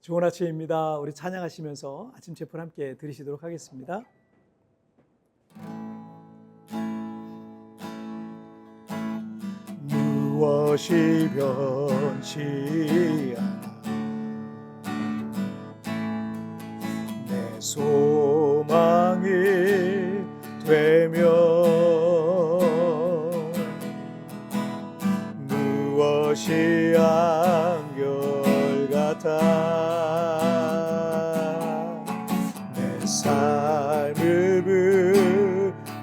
좋은 아침입니다. 우리 찬양하시면서 아침 제풀 함께 드리시도록 하겠습니다. 무엇이 변치 않아 내 소망이 되며 무엇이 내 삶을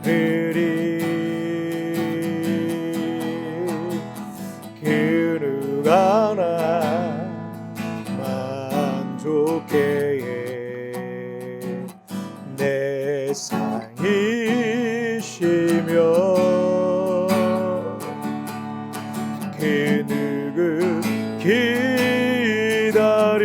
부르리 그 누가 나 만족해 내 상이시며 그 누구 기다려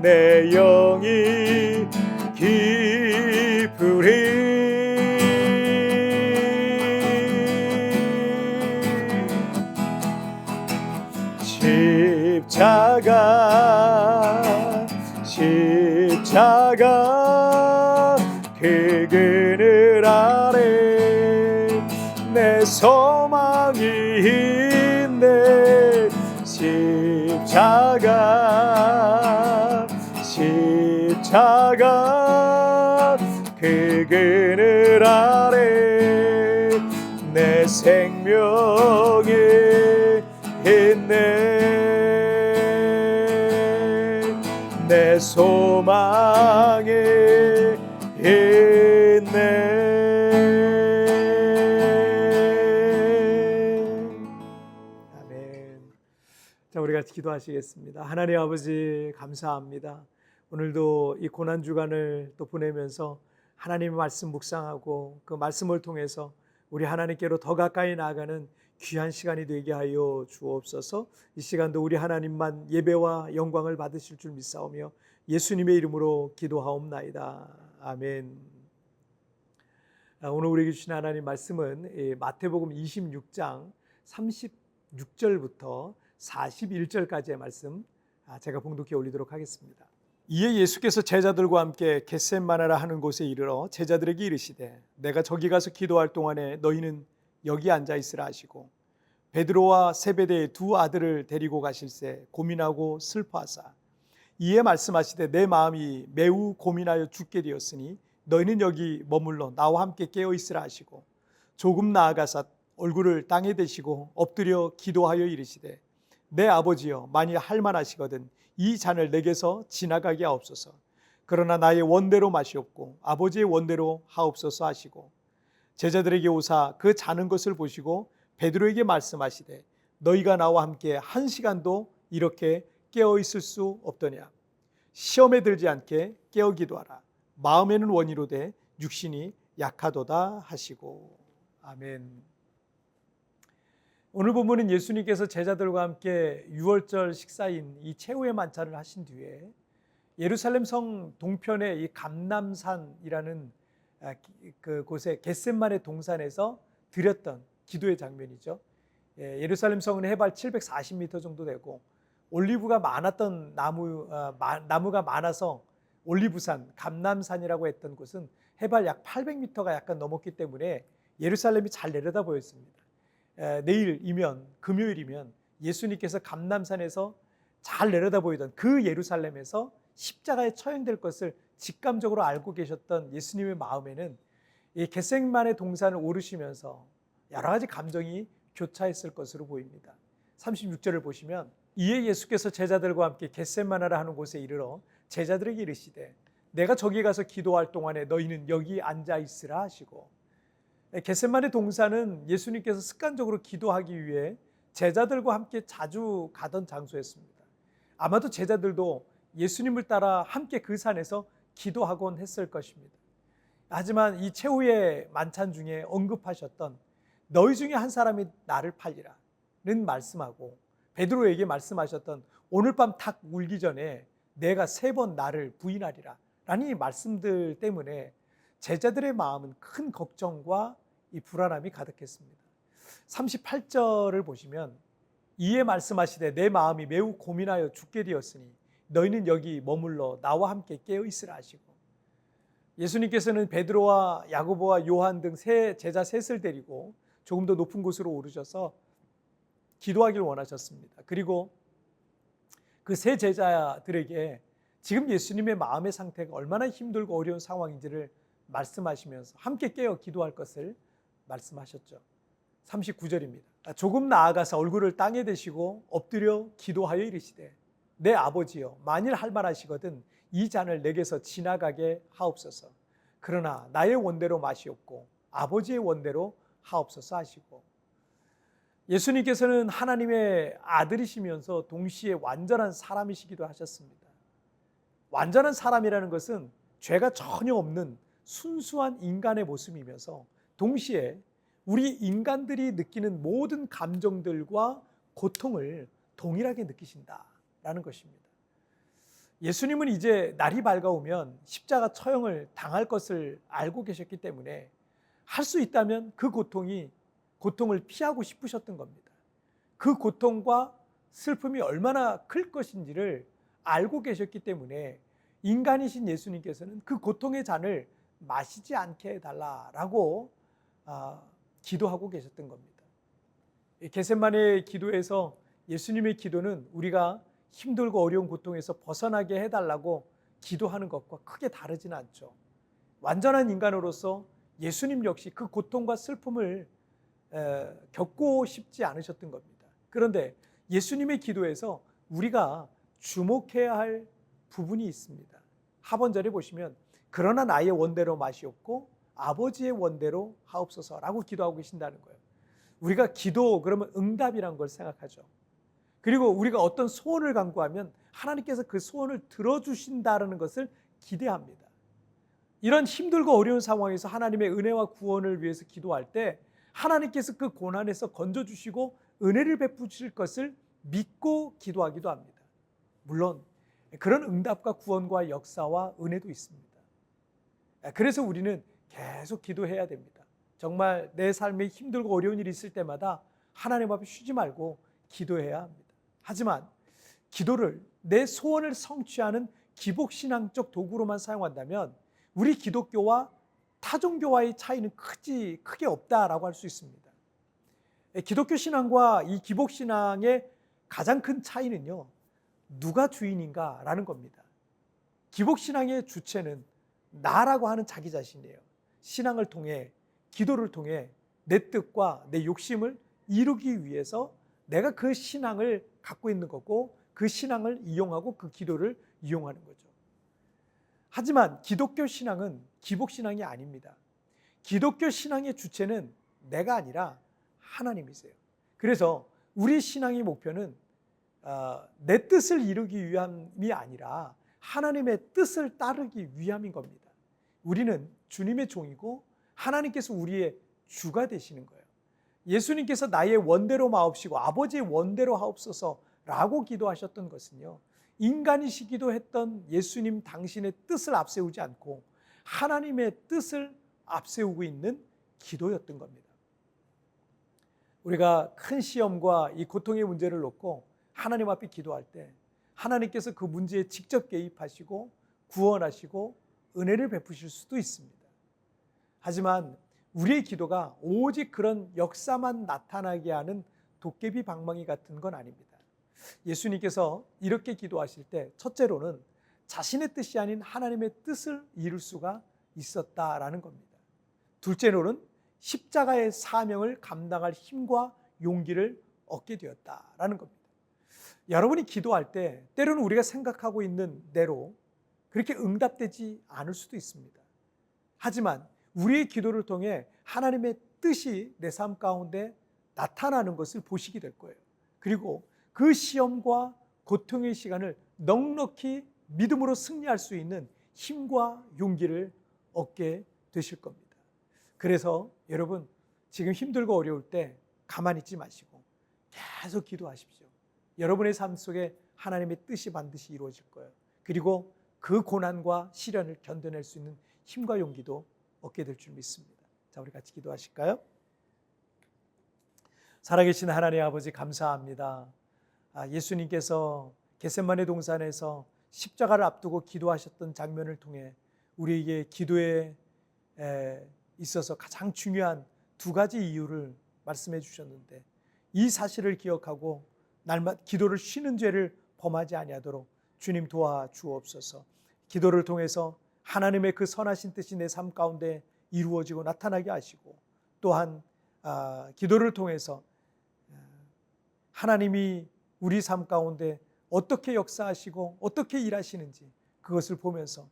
내 영이 기쁘리 십자가 그 그늘 아래 내 소망이 있네 십자가 그 그늘 아래 내 생명이 있네 내 소망이 있네. 아멘. 자, 우리 같이 기도하시겠습니다. 하나님 아버지 감사합니다. 오늘도 이 고난 주간을 또 보내면서 하나님의 말씀 묵상하고 그 말씀을 통해서 우리 하나님께로 더 가까이 나아가는 귀한 시간이 되게 하여 주옵소서. 이 시간도 우리 하나님만 예배와 영광을 받으실 줄 믿사오며 예수님의 이름으로 기도하옵나이다. 아멘. 오늘 우리에게 주신 하나님 말씀은 마태복음 26장 36절부터 41절까지의 말씀 제가 봉독해 올리도록 하겠습니다. 이에 예수께서 제자들과 함께 겟셋마네라 하는 곳에 이르러 제자들에게 이르시되 내가 저기 가서 기도할 동안에 너희는 여기 앉아 있으라 하시고 베드로와 세베대의 두 아들을 데리고 가실새 고민하고 슬퍼하사 이에 말씀하시되 내 마음이 매우 고민하여 죽게 되었으니 너희는 여기 머물러 나와 함께 깨어 있으라 하시고 조금 나아가사 얼굴을 땅에 대시고 엎드려 기도하여 이르시되 내 아버지여 만일 할만하시거든 이 잔을 내게서 지나가게 하옵소서. 그러나 나의 원대로 마시옵고 아버지의 원대로 하옵소서 하시고 제자들에게 오사 그 자는 것을 보시고 베드로에게 말씀하시되 너희가 나와 함께 한 시간도 이렇게 깨어 있을 수 없더냐. 시험에 들지 않게 깨어 기도하라. 마음에는 원이로되 육신이 약하도다 하시고. 아멘. 오늘 본문은 예수님께서 제자들과 함께 유월절 식사인 이 최후의 만찬을 하신 뒤에 예루살렘 성 동편의 이 감람산이라는 그 곳에 겟셋마네 동산에서 드렸던 기도의 장면이죠. 예루살렘 성은 해발 740m 정도 되고 올리브가 많았던 나무가 많아서 올리브산, 감람산이라고 했던 곳은 해발 약 800m가 약간 넘었기 때문에 예루살렘이 잘 내려다 보였습니다. 내일이면 금요일이면 예수님께서 감람산에서 잘 내려다 보이던 그 예루살렘에서 십자가에 처형될 것을 직감적으로 알고 계셨던 예수님의 마음에는 이 겟셋마네 동산을 오르시면서 여러 가지 감정이 교차했을 것으로 보입니다. 36절을 보시면 이에 예수께서 제자들과 함께 겟셋마네라 하는 곳에 이르러 제자들에게 이르시되 내가 저기 가서 기도할 동안에 너희는 여기 앉아 있으라 하시고 겟셋마네 동산은 예수님께서 습관적으로 기도하기 위해 제자들과 함께 자주 가던 장소였습니다. 아마도 제자들도 예수님을 따라 함께 그 산에서 기도하곤 했을 것입니다. 하지만 이 최후의 만찬 중에 언급하셨던 너희 중에 한 사람이 나를 팔리라 는 말씀하고 베드로에게 말씀하셨던 오늘 밤 닭 울기 전에 내가 3번 나를 부인하리라 라는 이 말씀들 때문에 제자들의 마음은 큰 걱정과 이 불안함이 가득했습니다. 38절을 보시면 이에 말씀하시되 내 마음이 매우 고민하여 죽게 되었으니 너희는 여기 머물러 나와 함께 깨어 있으라 하시고, 예수님께서는 베드로와 야고보와 요한 등 세 제자 셋을 데리고 조금 더 높은 곳으로 오르셔서 기도하길 원하셨습니다. 그리고 그 세 제자들에게 지금 예수님의 마음의 상태가 얼마나 힘들고 어려운 상황인지를 말씀하시면서 함께 깨어 기도할 것을 말씀하셨죠. 39절입니다. 조금 나아가서 얼굴을 땅에 대시고 엎드려 기도하여 이르시되 내 아버지여, 만일 할 만하시거든 이 잔을 내게서 지나가게 하옵소서. 그러나 나의 원대로 마시옵고 아버지의 원대로 하옵소서 하시고, 예수님께서는 하나님의 아들이시면서 동시에 완전한 사람이시기도 하셨습니다. 완전한 사람이라는 것은 죄가 전혀 없는 순수한 인간의 모습이면서 동시에 우리 인간들이 느끼는 모든 감정들과 고통을 동일하게 느끼신다라는 것입니다. 예수님은 이제 날이 밝아오면 십자가 처형을 당할 것을 알고 계셨기 때문에 할 수 있다면 그 고통을 피하고 싶으셨던 겁니다. 그 고통과 슬픔이 얼마나 클 것인지를 알고 계셨기 때문에 인간이신 예수님께서는 그 고통의 잔을 마시지 않게 해달라라고 기도하고 계셨던 겁니다. 겟세마네 기도에서 예수님의 기도는 우리가 힘들고 어려운 고통에서 벗어나게 해달라고 기도하는 것과 크게 다르지는 않죠. 완전한 인간으로서 예수님 역시 그 고통과 슬픔을 겪고 싶지 않으셨던 겁니다. 그런데 예수님의 기도에서 우리가 주목해야 할 부분이 있습니다. 하번절에 보시면 그러나 나의 원대로 마시옵고 아버지의 원대로 하옵소서라고 기도하고 계신다는 거예요. 우리가 기도 그러면 응답이란 걸 생각하죠. 그리고 우리가 어떤 소원을 간구하면 하나님께서 그 소원을 들어주신다는 것을 기대합니다. 이런 힘들고 어려운 상황에서 하나님의 은혜와 구원을 위해서 기도할 때 하나님께서 그 고난에서 건져주시고 은혜를 베푸실 것을 믿고 기도하기도 합니다. 물론 그런 응답과 구원과 역사와 은혜도 있습니다. 그래서 우리는 계속 기도해야 됩니다. 정말 내 삶에 힘들고 어려운 일이 있을 때마다 하나님 앞에 쉬지 말고 기도해야 합니다. 하지만 기도를 내 소원을 성취하는 기복신앙적 도구로만 사용한다면 우리 기독교와 타종교와의 차이는 크게 없다라고 할 수 있습니다. 기독교 신앙과 이 기복신앙의 가장 큰 차이는요, 누가 주인인가라는 겁니다. 기복신앙의 주체는 나라고 하는 자기 자신이에요. 신앙을 통해, 기도를 통해 내 뜻과 내 욕심을 이루기 위해서 내가 그 신앙을 갖고 있는 거고 그 신앙을 이용하고 그 기도를 이용하는 거죠. 하지만 기독교 신앙은 기복신앙이 아닙니다. 기독교 신앙의 주체는 내가 아니라 하나님이세요. 그래서 우리 신앙의 목표는 내 뜻을 이루기 위함이 아니라 하나님의 뜻을 따르기 위함인 겁니다. 우리는 주님의 종이고 하나님께서 우리의 주가 되시는 거예요. 예수님께서 나의 원대로 마옵시고 아버지의 원대로 하옵소서라고 기도하셨던 것은요, 인간이시기도 했던 예수님 당신의 뜻을 앞세우지 않고 하나님의 뜻을 앞세우고 있는 기도였던 겁니다. 우리가 큰 시험과 이 고통의 문제를 놓고 하나님 앞에 기도할 때 하나님께서 그 문제에 직접 개입하시고 구원하시고 은혜를 베푸실 수도 있습니다. 하지만 우리의 기도가 오직 그런 역사만 나타나게 하는 도깨비 방망이 같은 건 아닙니다. 예수님께서 이렇게 기도하실 때 첫째로는 자신의 뜻이 아닌 하나님의 뜻을 이룰 수가 있었다라는 겁니다. 둘째로는 십자가의 사명을 감당할 힘과 용기를 얻게 되었다라는 겁니다. 여러분이 기도할 때 때로는 우리가 생각하고 있는 대로 그렇게 응답되지 않을 수도 있습니다. 하지만 우리의 기도를 통해 하나님의 뜻이 내 삶 가운데 나타나는 것을 보시게 될 거예요. 그리고 그 시험과 고통의 시간을 넉넉히 믿음으로 승리할 수 있는 힘과 용기를 얻게 되실 겁니다. 그래서 여러분, 지금 힘들고 어려울 때 가만히 있지 마시고 계속 기도하십시오. 여러분의 삶 속에 하나님의 뜻이 반드시 이루어질 거예요. 그리고 그 고난과 시련을 견뎌낼 수 있는 힘과 용기도 얻게 될 줄 믿습니다. 자, 우리 같이 기도하실까요? 살아계신 하나님 아버지, 감사합니다. 예수님께서 겟세마네 동산에서 십자가를 앞두고 기도하셨던 장면을 통해 우리에게 기도에 있어서 가장 중요한 두 가지 이유를 말씀해 주셨는데, 이 사실을 기억하고 날마다 기도를 쉬는 죄를 범하지 아니하도록 주님 도와주옵소서. 기도를 통해서 하나님의 그 선하신 뜻이 내 삶 가운데 이루어지고 나타나게 하시고, 또한 기도를 통해서 하나님이 우리 삶 가운데 어떻게 역사하시고 어떻게 일하시는지 그것을 보면서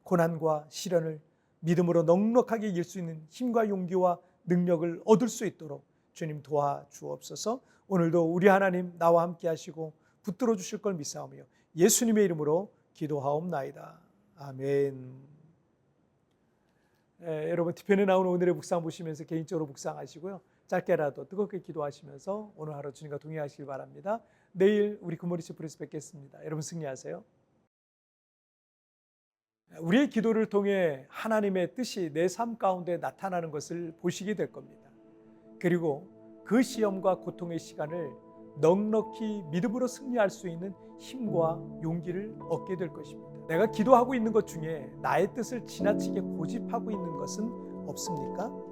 고난과 시련을 믿음으로 넉넉하게 이길 수 있는 힘과 용기와 능력을 얻을 수 있도록 주님 도와주옵소서. 오늘도 우리 하나님 나와 함께 하시고 붙들어 주실 걸 믿사오며 예수님의 이름으로 기도하옵나이다. 아멘. 여러분 뒤편에 나오는 오늘의 묵상 보시면서 개인적으로 묵상하시고요. 짧게라도 뜨겁게 기도하시면서 오늘 하루 주님과 동행하시길 바랍니다. 내일 우리 굿모닝 프레스 뵙겠습니다. 여러분 승리하세요. 우리의 기도를 통해 하나님의 뜻이 내 삶 가운데 나타나는 것을 보시게 될 겁니다. 그리고 그 시험과 고통의 시간을 넉넉히 믿음으로 승리할 수 있는 힘과 용기를 얻게 될 것입니다. 내가 기도하고 있는 것 중에 나의 뜻을 지나치게 고집하고 있는 것은 없습니까?